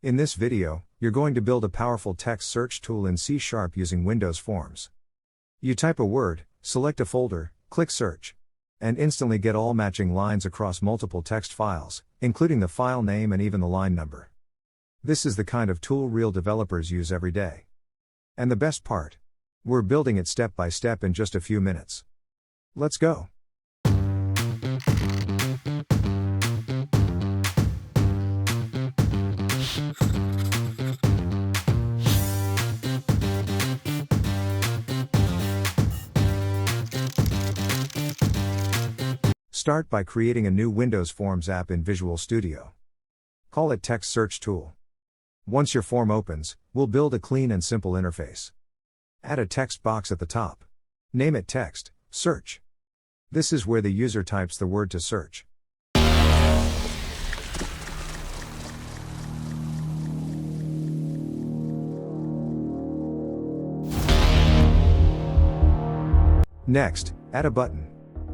In this video, you're going to build a powerful text search tool in C# using Windows Forms. You type a word, select a folder, click search, and instantly get all matching lines across multiple text files, including the file name and even the line number. This is the kind of tool real developers use every day. And the best part? We're building it step by step in just a few minutes. Let's go. Start by creating a new Windows Forms app in Visual Studio. Call it Text Search Tool. Once your form opens, we'll build a clean and simple interface. Add a text box at the top. Name it Text Search. This is where the user types the word to search. Next, add a button.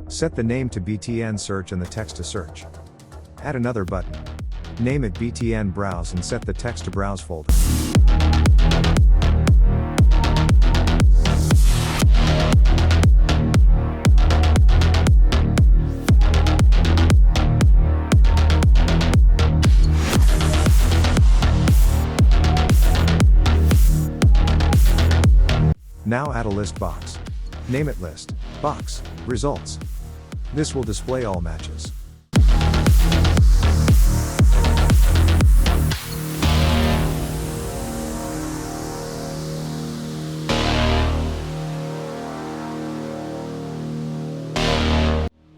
Set the name to BTN Search and the text to Search. Add another button. Name it BTN Browse and set the text to Browse folder. Now add a list box. Name it List Box Results. This will display all matches.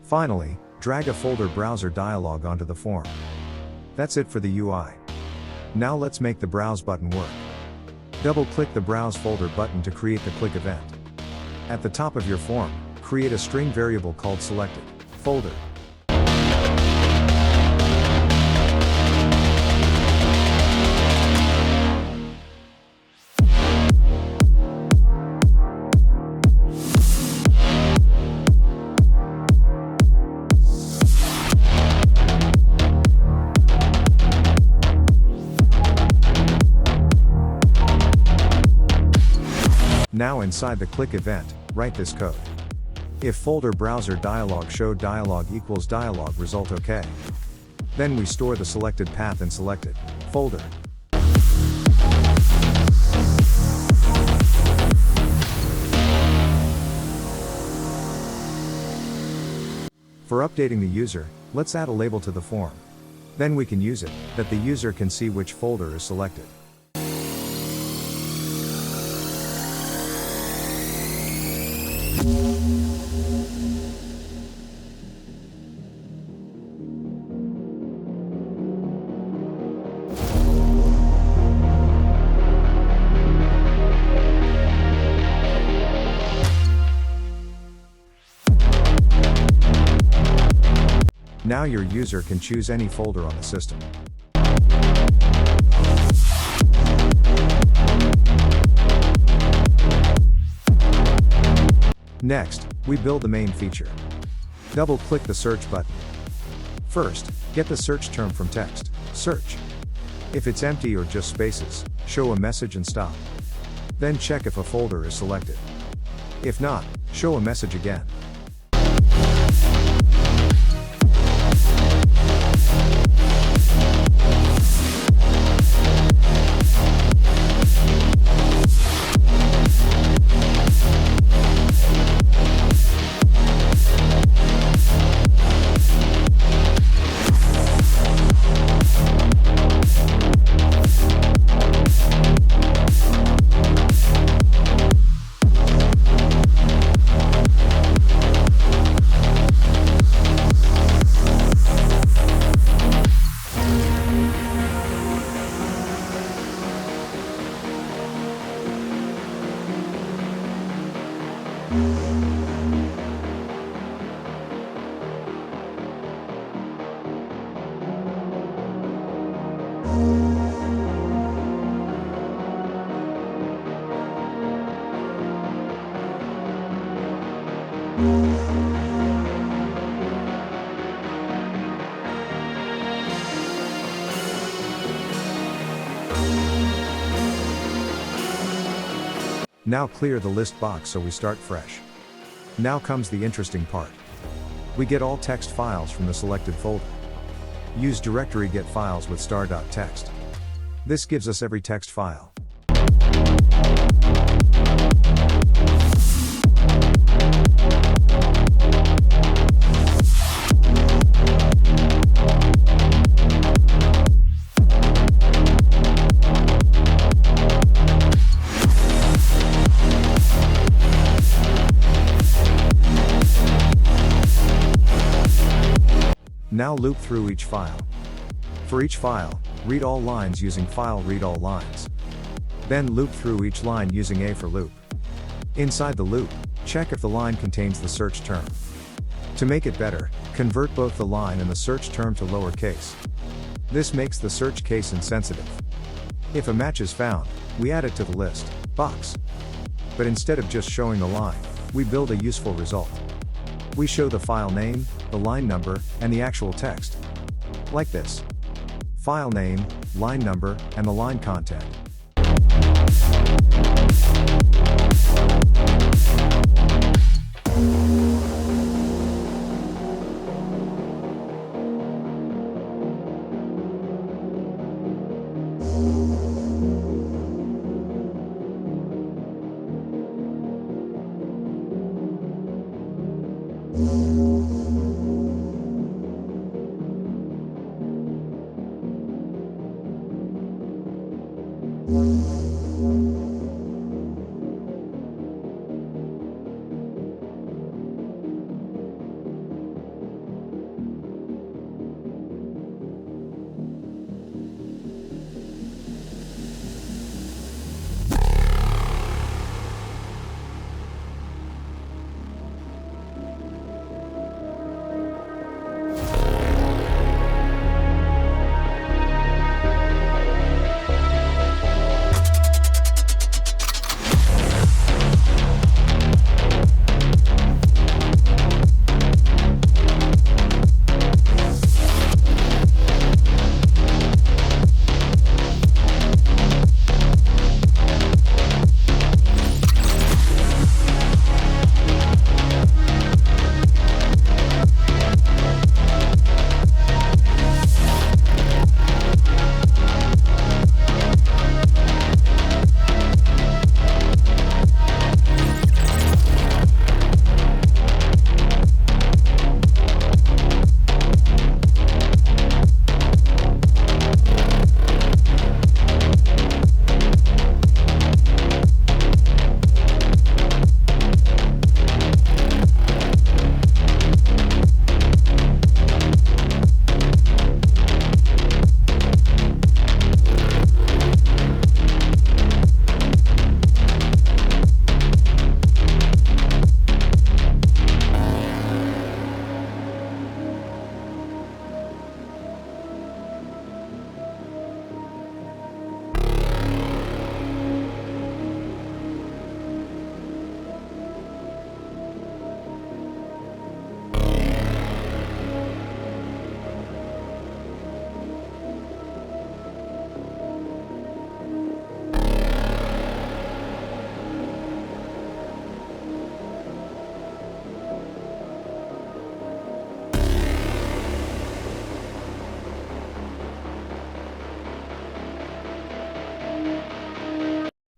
Finally, drag a folder browser dialog onto the form. That's it for the UI. Now let's make the Browse button work. Double-click the Browse folder button to create the click event. At the top of your form, create a string variable called selected folder. Now inside the click event, write this code. If folder browser dialog show dialog equals dialog result OK. Then we store the selected path in selected folder. For updating the user, let's add a label to the form. Then we can use it, that the user can see which folder is selected. Now your user can choose any folder on the system. Next, we build the main feature. Double-click the search button. First, get the search term from text search. If it's empty or just spaces, show a message and stop. Then check if a folder is selected. If not, show a message again. Now clear the list box so we start fresh. Now comes the interesting part. We get all text files from the selected folder. Use directory get files with star.txt. This gives us every text file. Now loop through each file. For each file, read all lines using file read all lines. Then loop through each line using A for loop. Inside the loop, check if the line contains the search term. To make it better, convert both the line and the search term to lowercase. This makes the search case insensitive. If a match is found, we add it to the list box. But instead of just showing the line, we build a useful result. We show the file name, the line number, and the actual text. Like this. File name, line number, and the line content.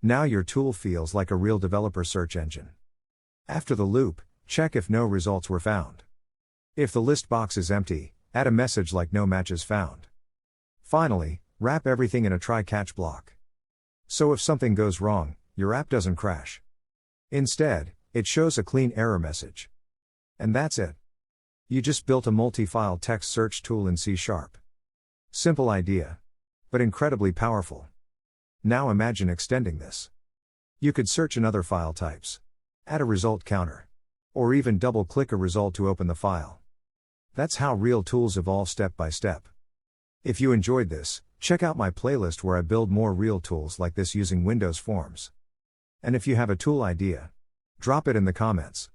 Now your tool feels like a real developer search engine. After the loop, check if no results were found. If the list box is empty, add a message like no matches found. Finally, wrap everything in a try-catch block. So if something goes wrong, your app doesn't crash. Instead, it shows a clean error message. And that's it. You just built a multi-file text search tool in C#. Simple idea. But incredibly powerful. Now imagine extending this. You could search in other file types. Add a result counter. Or even double-click a result to open the file. That's how real tools evolve step by step. If you enjoyed this, check out my playlist where I build more real tools like this using WinForms. And if you have a tool idea, drop it in the comments.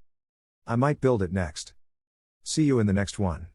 I might build it next. See you in the next one.